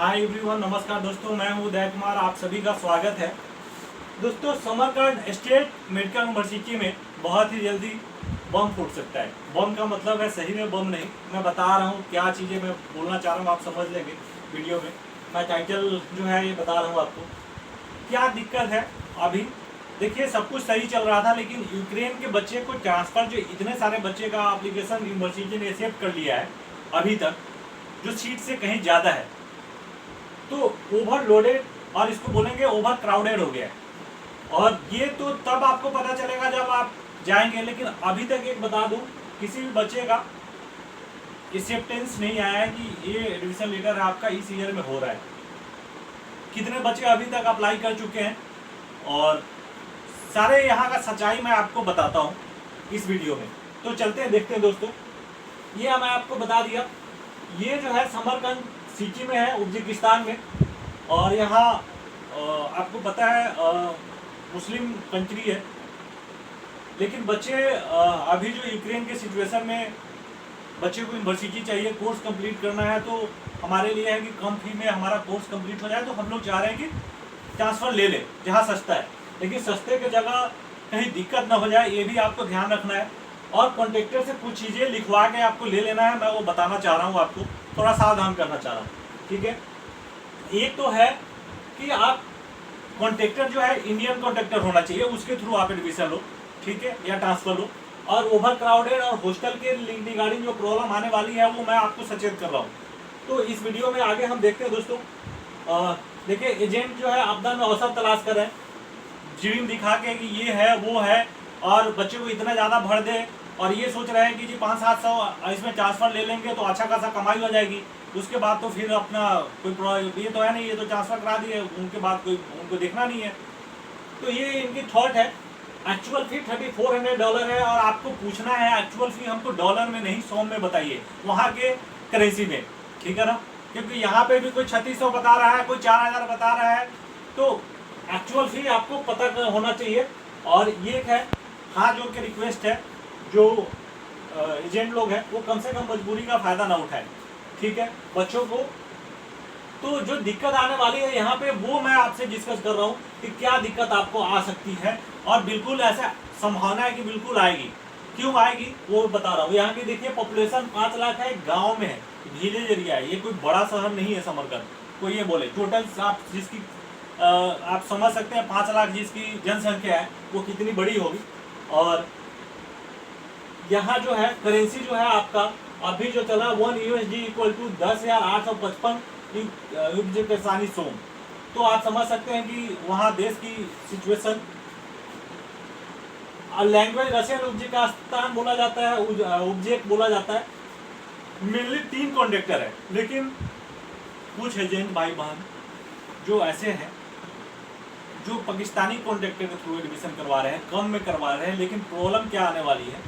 Hi everyone, नमस्कार दोस्तों, मैं हूं उदय कुमार। आप सभी का स्वागत है। दोस्तों, समरकंद स्टेट मेडिकल यूनिवर्सिटी में बहुत ही जल्दी बम फूट सकता है। बम का मतलब है सही में बम नहीं, मैं बता रहा हूं क्या चीज़ें मैं बोलना चाह रहा हूं, आप समझ लेंगे वीडियो में। मैं टाइटल जो है ये बता रहा हूँ आपको क्या दिक्कत है। अभी देखिए, सब कुछ सही चल रहा था, लेकिन यूक्रेन के बच्चे को ट्रांसफ़र, जो इतने सारे बच्चे का एप्लीकेशन यूनिवर्सिटी ने एक्सेप्ट कर लिया है अभी तक, जो सीट से कहीं ज़्यादा है, तो ओवरलोडेड और इसको बोलेंगे ओवर क्राउडेड हो गया है। और ये तो तब आपको पता चलेगा जब आप जाएंगे, लेकिन अभी तक एक बता दूं, किसी भी बच्चे का एक्सेप्टेंस नहीं आया है कि ये एडमिशन लेटर आपका इस ईयर में हो रहा है। कितने बच्चे अभी तक अप्लाई कर चुके हैं और सारे यहाँ का सच्चाई मैं आपको बताता हूँ इस वीडियो में। तो चलते हैं, देखते हैं दोस्तों। ये मैं आपको बता दिया, ये जो है समरकंद सिटी में है, उज्बेकिस्तान में। और यहाँ आपको पता है मुस्लिम कंट्री है, लेकिन बच्चे अभी जो यूक्रेन के सिचुएशन में बच्चे को यूनिवर्सिटी चाहिए, कोर्स कंप्लीट करना है, तो हमारे लिए है कि कम फी में हमारा कोर्स कंप्लीट हो जाए। तो हम लोग चाह रहे हैं कि ट्रांसफ़र ले लें जहाँ सस्ता है, लेकिन सस्ते की जगह कहीं दिक्कत ना हो जाए, ये भी आपको ध्यान रखना है। और कॉन्ट्रेक्टर से कुछ चीज़ें लिखवा के आपको ले लेना है, मैं वो बताना चाह रहा हूँ आपको, थोड़ा सावधान करना चाह रहा हूँ, ठीक है। एक तो है कि आप कॉन्ट्रेक्टर जो है इंडियन कॉन्ट्रेक्टर होना चाहिए, उसके थ्रू आप एडमिशन लो, ठीक है, या ट्रांसफ़र लो। और ओवर क्राउडेड और हॉस्टल के रिगार्डिंग जो प्रॉब्लम आने वाली है वो मैं आपको सचेत कर रहा हूँ। तो इस वीडियो में आगे हम देखते हैं दोस्तों। देखिए, एजेंट जो है आपदा में अवसर तलाश कर रहे हैं, ड्रीम दिखा के कि ये है वो है, और बच्चे को इतना ज़्यादा भर दे, और ये सोच रहे हैं कि जी 500-700 इसमें ट्रांसफ़र ले लेंगे तो अच्छा खासा कमाई हो जाएगी। उसके बाद तो फिर अपना कोई ये तो है नहीं, ये तो ट्रांसफ़र करा दिए, उनके बाद कोई उनको देखना नहीं है। तो ये इनकी थॉट है। एक्चुअल फ़ी $3400 है, और आपको पूछना है एक्चुअल फ़ी हमको डॉलर में नहीं, सौ में बताइए, वहाँ के करेंसी में, ठीक है ना। क्योंकि यहाँ पे भी कोई 3600 बता रहा है, कोई 4000 बता रहा है, तो एक्चुअल फ़ी आपको पता होना चाहिए। और ये है, हाथ जोड़ के रिक्वेस्ट है, जो एजेंट लोग हैं वो कम से कम मजबूरी का फ़ायदा ना उठाएं, ठीक है, बच्चों को। तो जो दिक्कत आने वाली है यहाँ पे, वो मैं आपसे डिस्कस कर रहा हूँ कि क्या दिक्कत आपको आ सकती है, और बिल्कुल ऐसा संभावना है कि बिल्कुल आएगी। क्यों आएगी वो बता रहा हूँ। यहाँ की देखिए, पॉपुलेशन 5 लाख है, गाँव में है, विलेज एरिया है, ये कोई बड़ा शहर नहीं है समरकंद। कोई ये बोले टोटल आप जिसकी आप समझ सकते हैं 5 लाख जिसकी जनसंख्या है वो कितनी बड़ी होगी। और यहाँ जो है करेंसी जो है आपका अभी जो चला $1 इक्वल टू 10,855 उज्बेकिस्तानी सोम। तो आप समझ सकते हैं कि वहाँ देश की सिचुएशन। लैंग्वेज रशियन उज्बेकिस्तान बोला जाता है, उज्बेक बोला जाता है। मेनली 3 कॉन्ट्रेक्टर है, लेकिन कुछ एजेंट भाई बहन जो ऐसे हैं जो पाकिस्तानी कॉन्ट्रेक्टर के थ्रू एडमिशन करवा रहे हैं, कम में करवा रहे हैं, लेकिन प्रॉब्लम क्या आने वाली है,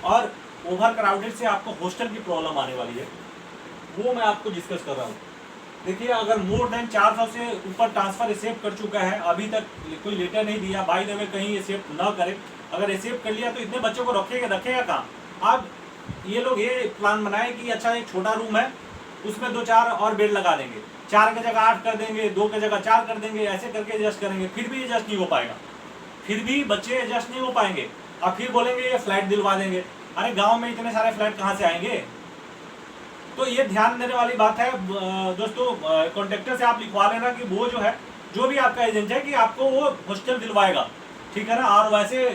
और ओवर क्राउडेड से आपको हॉस्टल की प्रॉब्लम आने वाली है, वो मैं आपको डिस्कस कर रहा हूँ। देखिए, अगर मोर देन 400 से ऊपर ट्रांसफ़र एक्सेप्ट कर चुका है, अभी तक कोई लेटर नहीं दिया, बाय द वे कहीं एक्सेप्ट ना करे। अगर एक्सेप्ट कर लिया तो इतने बच्चों को रखेगा कहाँ। अब ये लोग ये प्लान बनाए कि अच्छा एक छोटा रूम है, उसमें 2-4 और बेड लगा देंगे, 4 की जगह 8 कर देंगे, 2 की जगह 4 कर देंगे, ऐसे करके एडजस्ट करेंगे। फिर भी एडजस्ट नहीं हो पाएगा, फिर भी बच्चे एडजस्ट नहीं हो पाएंगे। अब फिर बोलेंगे ये फ्लैट दिलवा देंगे। अरे गांव में इतने सारे फ्लैट कहाँ से आएंगे। तो ये ध्यान देने वाली बात है दोस्तों। कॉन्ट्रेक्टर से आप लिखवा लेना कि वो जो है, जो भी आपका एजेंट है, कि आपको वो हॉस्टल दिलवाएगा, ठीक है ना, और वैसे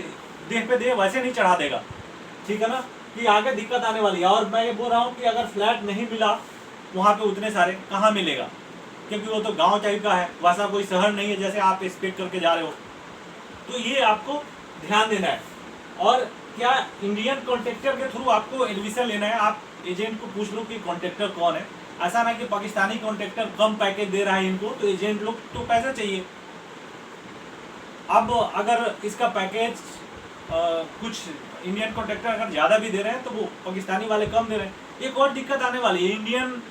देह पे देह वैसे नहीं चढ़ा देगा, ठीक है ना, कि आगे दिक्कत आने वाली है। और मैं ये बोल रहा हूँ कि अगर फ्लैट नहीं मिला वहाँ पे, उतने सारे कहाँ मिलेगा, क्योंकि वो तो गांव टाइप का है, वैसा कोई शहर नहीं है जैसे आप एक्सपेक्ट करके जा रहे हो। तो ये आपको ध्यान देना है। और क्या इंडियन कॉन्ट्रेक्टर के थ्रू आपको एडमिशन लेना है, आप एजेंट को पूछ लो कि कॉन्ट्रेक्टर कौन है। ऐसा ना कि पाकिस्तानी कॉन्ट्रेक्टर कम पैकेज दे रहा है इनको, तो एजेंट लोग तो पैसा चाहिए। अब अगर इसका पैकेज कुछ इंडियन कॉन्ट्रेक्टर अगर ज़्यादा भी दे रहे हैं तो वो पाकिस्तानी वाले कम दे रहे हैं। एक और दिक्कत आने वाली है, इंडियन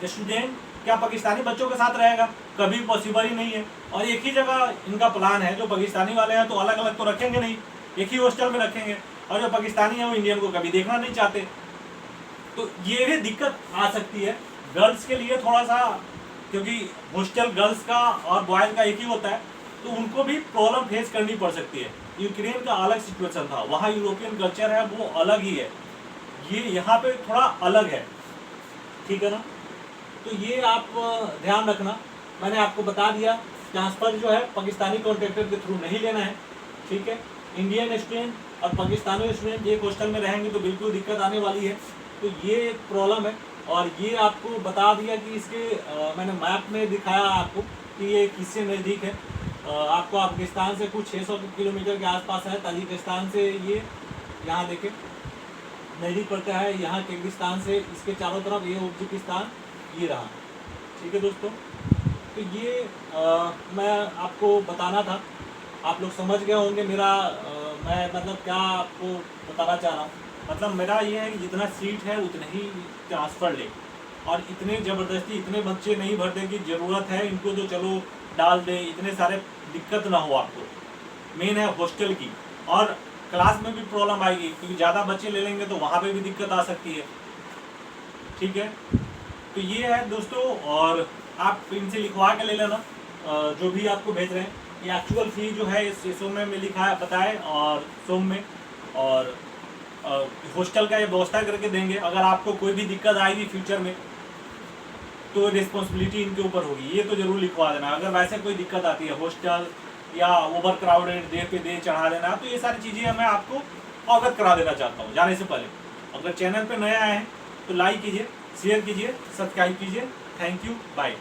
स्टूडेंट क्या पाकिस्तानी बच्चों के साथ रहेगा, कभी पॉसिबल ही नहीं है। और एक ही जगह इनका प्लान है, जो पाकिस्तानी वाले हैं तो अलग अलग तो रखेंगे नहीं, एक ही हॉस्टल में रखेंगे, और जो पाकिस्तानी है वो इंडियन को कभी देखना नहीं चाहते। तो ये भी दिक्कत आ सकती है। गर्ल्स के लिए थोड़ा सा क्योंकि हॉस्टल गर्ल्स का और बॉयज़ का एक ही होता है, तो उनको भी प्रॉब्लम फेस करनी पड़ सकती है। यूक्रेन का अलग सिचुएशन था, वहाँ यूरोपियन कल्चर है वो अलग ही है, ये यहाँ पे थोड़ा अलग है, ठीक है ना। तो ये आप ध्यान रखना। मैंने आपको बता दिया, ट्रांसफ़र जो है पाकिस्तानी कॉन्ट्रैक्टर के थ्रू नहीं लेना है, ठीक है। इंडियन स्टूडेंट और पाकिस्तानी स्टूडेंट एक हॉस्टल में रहेंगे तो बिल्कुल दिक्कत आने वाली है, तो ये एक प्रॉब्लम है। और ये आपको बता दिया कि इसके मैंने मैप में दिखाया आपको कि ये किससे नज़दीक है। आपको अफगानिस्तान से कुछ 600 किलोमीटर के आसपास है, ताजिकिस्तान से ये यहाँ देखें नज़दीक पड़ता है, यहाँ किर्गिस्तान से इसके चारों तरफ ये उज्बेकिस्तान ये रहा, ठीक है दोस्तों। तो ये मैं आपको बताना था, आप लोग समझ गए होंगे मेरा मैं मतलब क्या आपको बताना चाह रहा हूँ। मतलब मेरा ये है कि जितना सीट है उतने ही ट्रांसफ़र ले, और इतने ज़बरदस्ती इतने बच्चे नहीं भरने की ज़रूरत है इनको, तो चलो डाल दे, इतने सारे दिक्कत ना हो आपको। मेन है हॉस्टल की, और क्लास में भी प्रॉब्लम आएगी क्योंकि ज़्यादा बच्चे ले लेंगे तो वहाँ पे भी दिक्कत आ सकती है, ठीक है। तो ये है दोस्तों, और आप इनसे लिखवा के ले लेना जो भी आपको भेज रहे हैं। ये एक्चुअल फी जो है इस सोम में लिखा है बताए, और सोम में, और हॉस्टल का ये व्यवस्था करके देंगे। अगर आपको कोई भी दिक्कत आएगी फ्यूचर में तो रिस्पॉन्सिबिलिटी इनके ऊपर होगी, ये तो ज़रूर लिखवा देना। अगर वैसे कोई दिक्कत आती है हॉस्टल या ओवर क्राउडेड, दे पे दे चढ़ा देना, तो ये सारी चीज़ें मैं आपको अवगत करा देना चाहता हूँ जाने से पहले। अगर चैनल पे नए आए हैं तो लाइक कीजिए, शेयर कीजिए, सब्सक्राइब कीजिए। Thank you, bye.